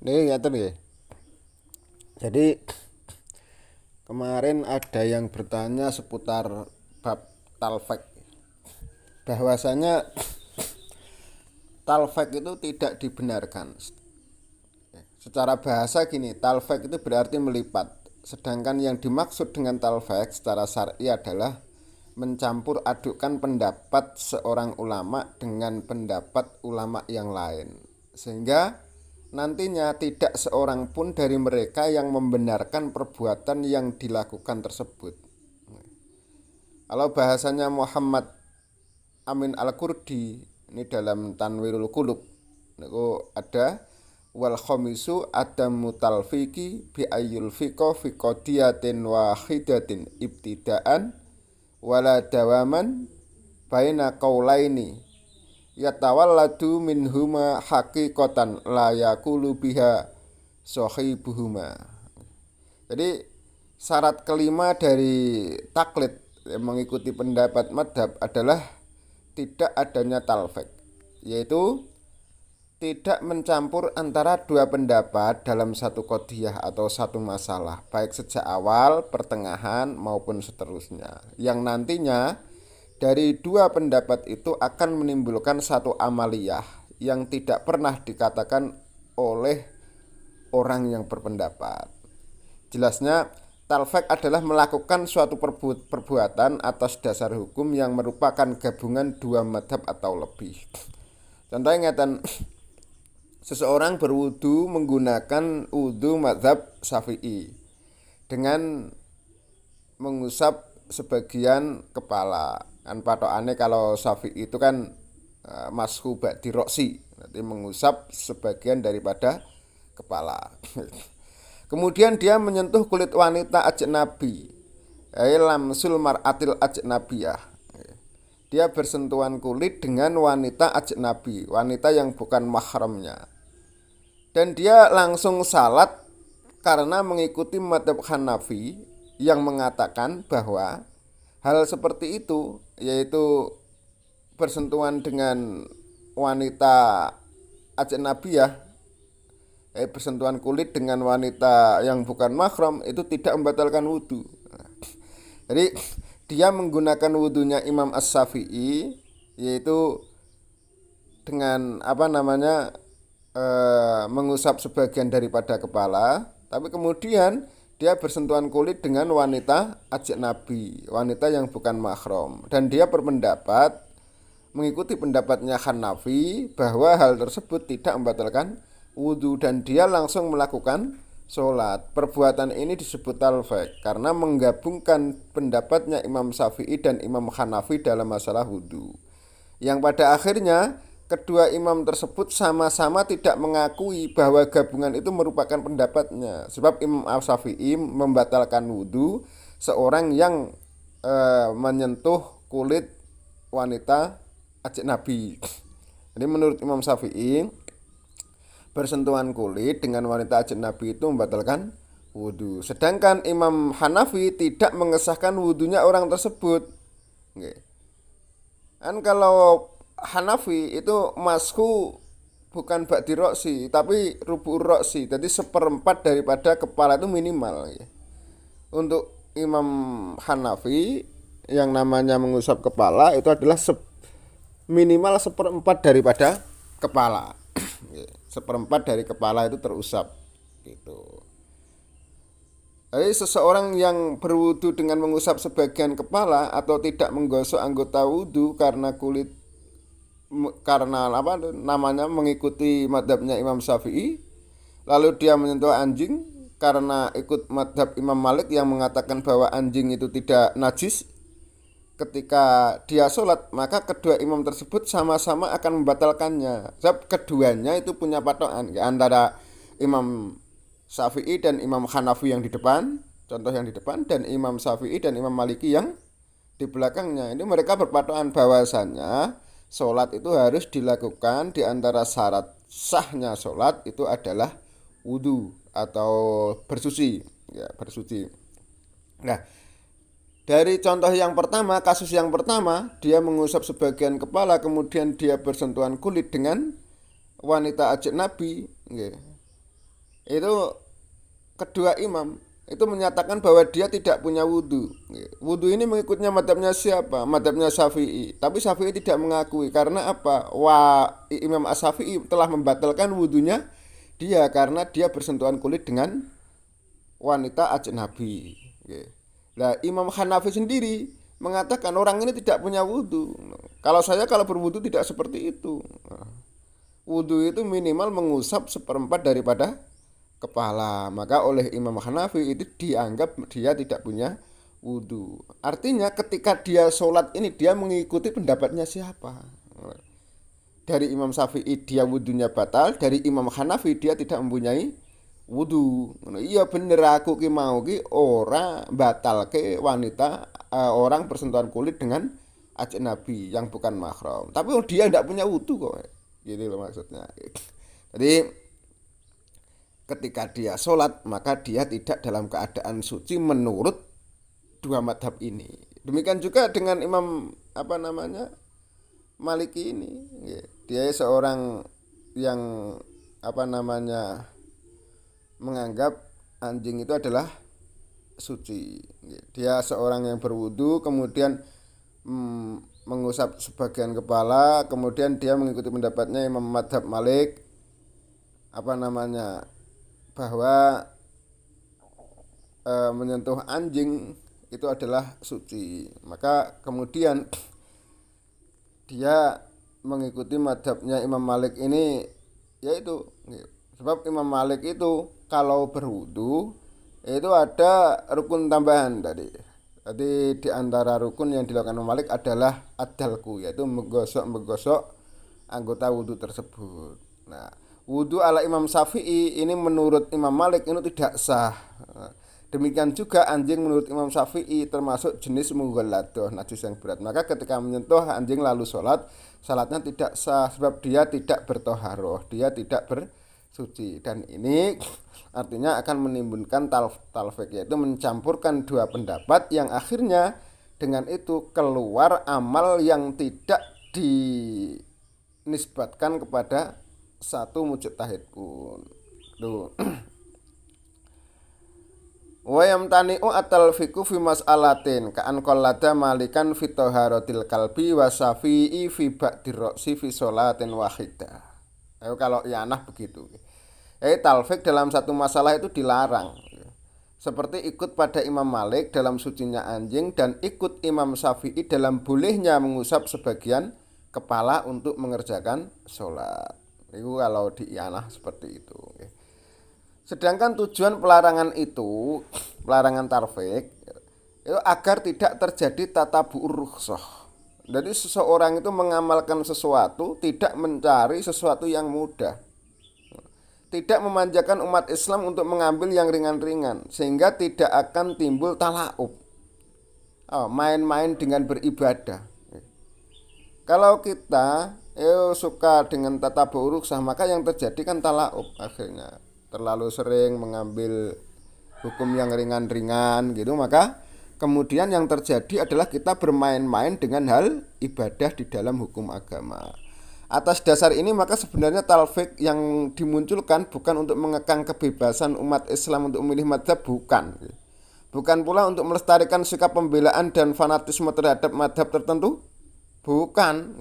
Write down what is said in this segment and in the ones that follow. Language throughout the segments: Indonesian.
Nih ngeten nggih. Jadi kemarin ada yang bertanya seputar bab talfek. Bahwasanya talfek itu tidak dibenarkan. Secara bahasa gini, talfek itu berarti melipat. Sedangkan yang dimaksud dengan talfek secara syar'i adalah mencampur adukan pendapat seorang ulama dengan pendapat ulama yang lain. Sehingga nantinya tidak seorang pun dari mereka yang membenarkan perbuatan yang dilakukan tersebut. Kalau bahasanya Muhammad Amin Al-Qurdi ini dalam Tanwirul Qulub niku ada wal khamisu adamu talfiki bi ayyul fiqo fi qadiyatin wahidatin ibtidaan wala dawaman baina qaulaini yatawalladu minhuma haqiqatan la yaqulu biha sahibuhuma. Jadi syarat kelima dari taklid yang mengikuti pendapat madhab adalah tidak adanya talfek, yaitu tidak mencampur antara dua pendapat dalam satu qadhiyah atau satu masalah, baik sejak awal, pertengahan maupun seterusnya. Yang nantinya dari dua pendapat itu akan menimbulkan satu amaliyah yang tidak pernah dikatakan oleh orang yang berpendapat. Jelasnya, talfek adalah melakukan suatu perbuatan atas dasar hukum yang merupakan gabungan dua madhab atau lebih. Contohnya ngeten, seseorang berwudu menggunakan wudu madhab Syafi'i dengan mengusap sebagian kepala. Kan patokane kalau Syafi'i itu kan mashu ba'di roksi, berarti mengusap sebagian daripada kepala. Kemudian dia menyentuh kulit wanita ajnabi, lamsul mar'atil ajnabiyah. Dia bersentuhan kulit dengan wanita ajnabi, wanita yang bukan mahramnya. Dan dia langsung salat karena mengikuti madhab Hanafi yang mengatakan bahwa hal seperti itu, yaitu bersentuhan dengan wanita ajnabiyah, bersentuhan kulit dengan wanita yang bukan mahram, itu tidak membatalkan wudhu. Jadi dia menggunakan wudhunya Imam As-Syafi'i, yaitu dengan mengusap sebagian daripada kepala, tapi kemudian dia bersentuhan kulit dengan wanita ajnabi, wanita yang bukan mahram, dan dia berpendapat mengikuti pendapatnya Hanafi bahwa hal tersebut tidak membatalkan wudhu, dan dia langsung melakukan sholat. Perbuatan ini disebut talfek karena menggabungkan pendapatnya Imam Syafi'i dan Imam Hanafi dalam masalah wudhu, yang pada akhirnya kedua imam tersebut sama-sama tidak mengakui bahwa gabungan itu merupakan pendapatnya. Sebab Imam Syafi'i membatalkan wudhu seorang yang menyentuh kulit wanita ajnabi. Jadi menurut Imam Syafi'i, bersentuhan kulit dengan wanita ajnabi itu membatalkan wudhu. Sedangkan Imam Hanafi tidak mengesahkan wudhunya orang tersebut. Kan kalau Hanafi itu masku bukan ba'di roksi, tapi rubu roksi, jadi seperempat daripada kepala itu minimal. Untuk Imam Hanafi yang namanya mengusap kepala itu adalah minimal seperempat daripada kepala. Seperempat dari kepala itu terusap gitu. Jadi seseorang yang berwudu dengan mengusap sebagian kepala atau tidak menggosok anggota wudu karena mengikuti madhabnya Imam Syafi'i, lalu dia menyentuh anjing karena ikut madhab Imam Malik yang mengatakan bahwa anjing itu tidak najis, ketika dia sholat, maka kedua imam tersebut sama-sama akan membatalkannya. Sebab keduanya itu punya patokan antara Imam Syafi'i dan Imam Hanafi yang di depan, contoh yang di depan, dan Imam Syafi'i dan Imam Maliki yang di belakangnya. Ini mereka berpatokan bahwasannya sholat itu harus dilakukan, di antara syarat sahnya sholat itu adalah wudhu atau bersuci, bersuci. Nah, dari contoh yang pertama, kasus yang pertama, dia mengusap sebagian kepala, kemudian dia bersentuhan kulit dengan wanita ajnabi, itu kedua imam itu menyatakan bahwa dia tidak punya wudhu. Wudhu ini mengikutnya madhabnya siapa? Madhabnya Syafi'i. Tapi Syafi'i tidak mengakui karena apa? Imam As-Syafi'i telah membatalkan wudhunya dia karena dia bersentuhan kulit dengan wanita ajnabi. Nah, Imam Hanafi sendiri mengatakan orang ini tidak punya wudhu. Kalau berwudhu tidak seperti itu. Wudhu itu minimal mengusap seperempat daripada kepala. Maka oleh Imam Hanafi itu dianggap dia tidak punya wudhu. Artinya ketika dia sholat ini dia mengikuti pendapatnya siapa? Dari Imam Syafi'i dia wudhunya batal, dari Imam Hanafi dia tidak mempunyai wudhu. Iya bener aku ki mau ki ora batal ke wanita orang bersentuhan kulit dengan ajnabi yang bukan mahram. Tapi dia tidak punya wudhu kok. Gitu loh maksudnya. Jadi ketika dia sholat maka dia tidak dalam keadaan suci menurut dua madhab ini. Demikian juga dengan Imam Maliki ini. Dia seorang yang menganggap anjing itu adalah suci. Dia seorang yang berwudu kemudian mengusap sebagian kepala, kemudian dia mengikuti pendapatnya Imam Madhab Malik bahwa menyentuh anjing itu adalah suci. Maka kemudian dia mengikuti madhabnya Imam Malik ini, yaitu sebab Imam Malik itu kalau berwudu itu ada rukun tambahan tadi. Jadi di antara rukun yang dilakukan Imam Malik adalah adalku, yaitu menggosok anggota wudu tersebut. Nah, wudu ala Imam Syafi'i ini menurut Imam Malik ini tidak sah. Demikian juga anjing menurut Imam Syafi'i termasuk jenis mughalladah, najis yang berat. Maka ketika menyentuh anjing lalu salatnya tidak sah sebab dia tidak bertoharoh, dia tidak bersuci. Dan ini artinya akan menimbulkan talfik, yaitu mencampurkan dua pendapat yang akhirnya dengan itu keluar amal yang tidak dinisbatkan kepada satu mujtahid pun. Tuh. Wa yamtani'u at-talfiqu fi mas'alatin ka'an qallada malikan fi taharatil kalbi wa syafi'i fi ba'dir ra'si fi sholatin wahidah. Ayo kalau yanah begitu. Talfiq dalam satu masalah itu dilarang. Seperti ikut pada Imam Malik dalam sucinya anjing dan ikut Imam Syafi'i dalam bolehnya mengusap sebagian kepala untuk mengerjakan sholat. Itu kalau di yanah seperti itu. Sedangkan tujuan pelarangan itu, pelarangan tarfik, itu agar tidak terjadi tatabu'ur rukhsah. Jadi seseorang itu mengamalkan sesuatu tidak mencari sesuatu yang mudah. Tidak memanjakan umat Islam untuk mengambil yang ringan-ringan sehingga tidak akan timbul talaub. Main-main dengan beribadah. Kalau kita suka dengan tatabu'ur rukhsah, maka yang terjadi kan talaub akhirnya. Terlalu sering mengambil hukum yang ringan-ringan gitu, maka kemudian yang terjadi adalah kita bermain-main dengan hal ibadah di dalam hukum agama. Atas dasar ini maka sebenarnya talfik yang dimunculkan bukan untuk mengekang kebebasan umat Islam untuk memilih madhab, bukan pula untuk melestarikan sikap pembelaan dan fanatisme terhadap madhab tertentu, bukan.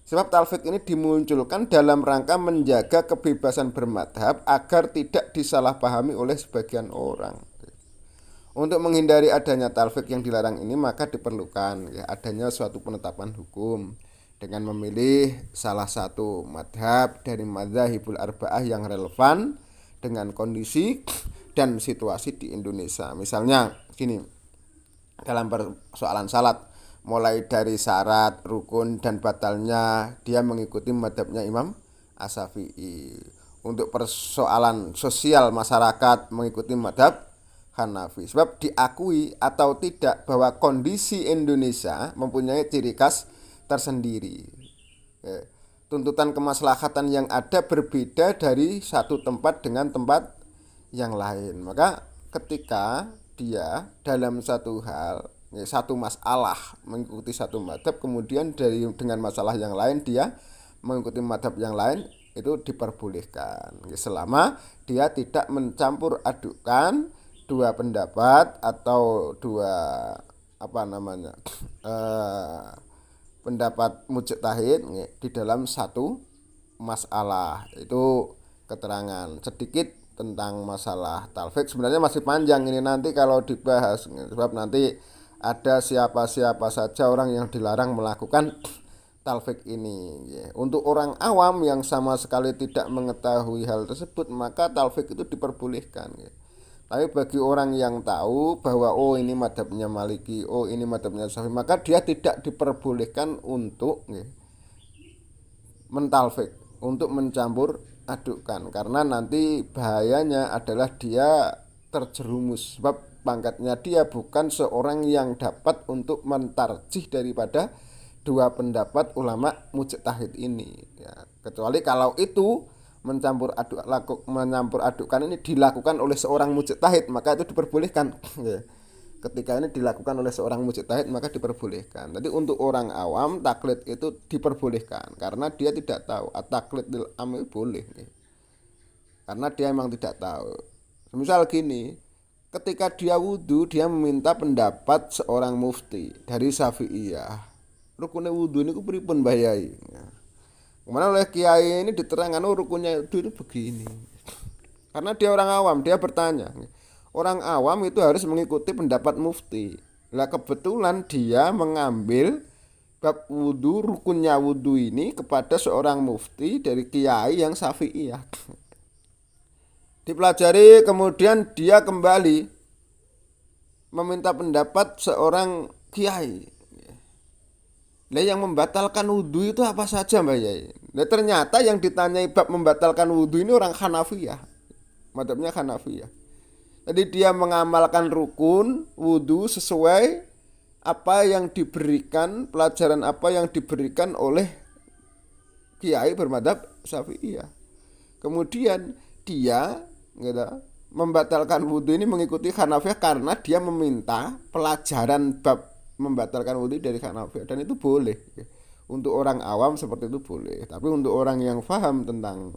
Sebab talfik ini dimunculkan dalam rangka menjaga kebebasan bermadhab agar tidak disalahpahami oleh sebagian orang. Untuk menghindari adanya talfik yang dilarang ini maka diperlukan adanya suatu penetapan hukum dengan memilih salah satu madhab dari madzhabul arba'ah yang relevan dengan kondisi dan situasi di Indonesia. Misalnya gini, dalam persoalan salat, mulai dari syarat, rukun, dan batalnya dia mengikuti madhabnya Imam As-Syafi'i. Untuk persoalan sosial masyarakat mengikuti madhab Hanafi. Sebab diakui atau tidak bahwa kondisi Indonesia mempunyai ciri khas tersendiri. Tuntutan kemaslahatan yang ada berbeda dari satu tempat dengan tempat yang lain. Maka ketika dia dalam satu hal, satu masalah mengikuti satu madhab, kemudian dengan masalah yang lain dia mengikuti madhab yang lain, itu diperbolehkan selama dia tidak mencampur adukan dua pendapat atau dua eh, pendapat mujtahid di dalam satu masalah. Itu keterangan sedikit tentang masalah talfik. Sebenarnya masih panjang ini nanti kalau dibahas, sebab nanti ada siapa-siapa saja orang yang dilarang melakukan talfik ini. Untuk orang awam yang sama sekali tidak mengetahui hal tersebut, maka talfik itu diperbolehkan. Tapi bagi orang yang tahu bahwa oh ini madhabnya Maliki, oh ini madhabnya Syafi'i, maka dia tidak diperbolehkan untuk mentalfik, untuk mencampur adukkan, karena nanti bahayanya adalah dia terjerumus, sebab pangkatnya dia bukan seorang yang dapat untuk mentarjih daripada dua pendapat ulama mujtahid ini ya. Kecuali kalau itu mencampur adukkan ini dilakukan oleh seorang mujtahid, maka itu diperbolehkan ya. Ketika ini dilakukan oleh seorang mujtahid maka diperbolehkan. Jadi untuk orang awam taklid itu diperbolehkan karena dia tidak tahu. At-taklid lil amil boleh ya. Karena dia memang tidak tahu. Misal gini, ketika dia wudhu dia meminta pendapat seorang mufti dari Syafi'iyah. Rukunnya wudhu ini pripun bayai. Kemudian oleh kiai ini diterangkan, oh rukunnya itu begini. Karena dia orang awam, dia bertanya. Orang awam itu harus mengikuti pendapat mufti. Lah kebetulan dia mengambil bab wudhu, rukunnya wudhu ini kepada seorang mufti dari kiai yang Syafi'iyah. Dipelajari, kemudian dia kembali meminta pendapat seorang kiai. Nah, yang membatalkan wudhu itu apa saja Mbak Yai? Nah, ternyata yang ditanyai bab membatalkan wudhu ini orang Hanafiyah, madhabnya Hanafiyah. Jadi dia mengamalkan rukun wudhu sesuai apa yang diberikan, pelajaran apa yang diberikan oleh kiai bermadhab Syafi'iyah. Kemudian dia gitu, membatalkan wudhu ini mengikuti Hanafiyah karena dia meminta pelajaran bab membatalkan wudhu dari Hanafiyah, dan itu boleh. Untuk orang awam seperti itu boleh. Tapi untuk orang yang paham tentang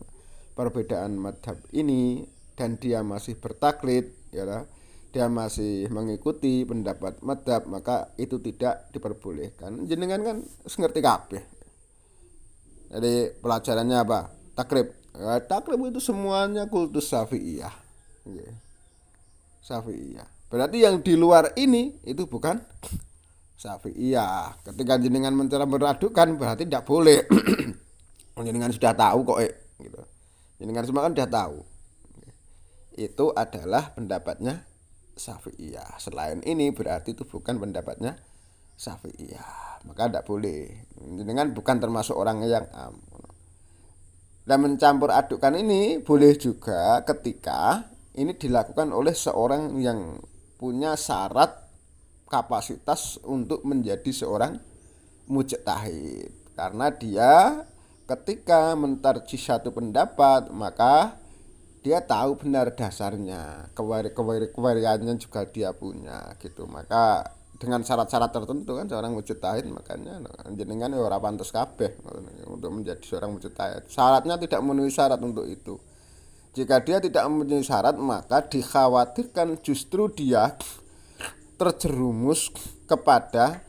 perbedaan madhab ini dan dia masih bertaklid, ya, dia masih mengikuti pendapat madhab, maka itu tidak diperbolehkan. Jenengan kan ngerti kabeh. Jadi pelajarannya apa? Takrib. Ya, takrib itu semuanya kultus Syafi'iyah. Syafi'iyah. Berarti yang di luar ini itu bukan Syafi'iyah. Ketika jenengan mencari beradukan berarti tidak boleh. Jenengan sudah tahu kok gitu. Jenengan semua kan sudah tahu. Itu adalah pendapatnya Syafi'iyah. Selain ini berarti itu bukan pendapatnya Syafi'iyah. Maka tidak boleh. Jenengan bukan termasuk orang yang dan mencampur adukan ini boleh juga ketika ini dilakukan oleh seorang yang punya syarat kapasitas untuk menjadi seorang mujtahid. Karena dia ketika mentarjih satu pendapat maka dia tahu benar dasarnya, kewariannya juga dia punya gitu. Maka dengan syarat-syarat tertentu kan seorang mujtahid, makanya jenengan ya ora pantes kabeh untuk menjadi seorang mujtahid. Syaratnya tidak memenuhi syarat untuk itu. Jika dia tidak memenuhi syarat maka dikhawatirkan justru dia terjerumus kepada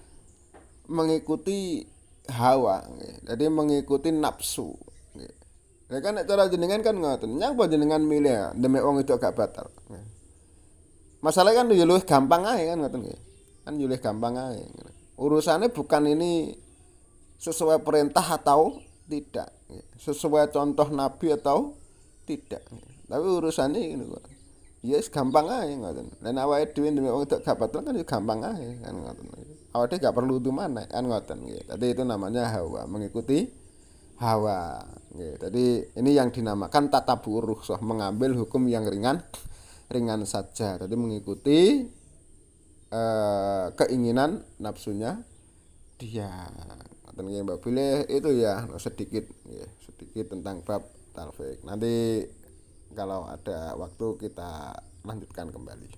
mengikuti hawa, jadi mengikuti nafsu. Ya kan cara jenengan kan ngoten, nyapa jenengan milih ya, demi wong itu agak batal. Masalahnya kan yo luwih gampang ae kan ngoten nggih. Kan yo luwih gampang ae. Urusannya bukan ini sesuai perintah atau tidak, sesuai contoh Nabi atau tidak. Tapi urusannya ini kok. Ya gampang ae ngoten. Lan awake dhewe demi wong itu gak batal kan yo gampang ae kan ngoten. Awake gak perlu mana kan ngoten nggih. Tadi itu namanya hawa, mengikuti hawa. Jadi ini yang dinamakan tatabur rukhsah, mengambil hukum yang ringan saja. Tadi mengikuti keinginan nafsunya dia. Mbak pilih itu ya sedikit tentang bab talfik. Nanti kalau ada waktu kita lanjutkan kembali.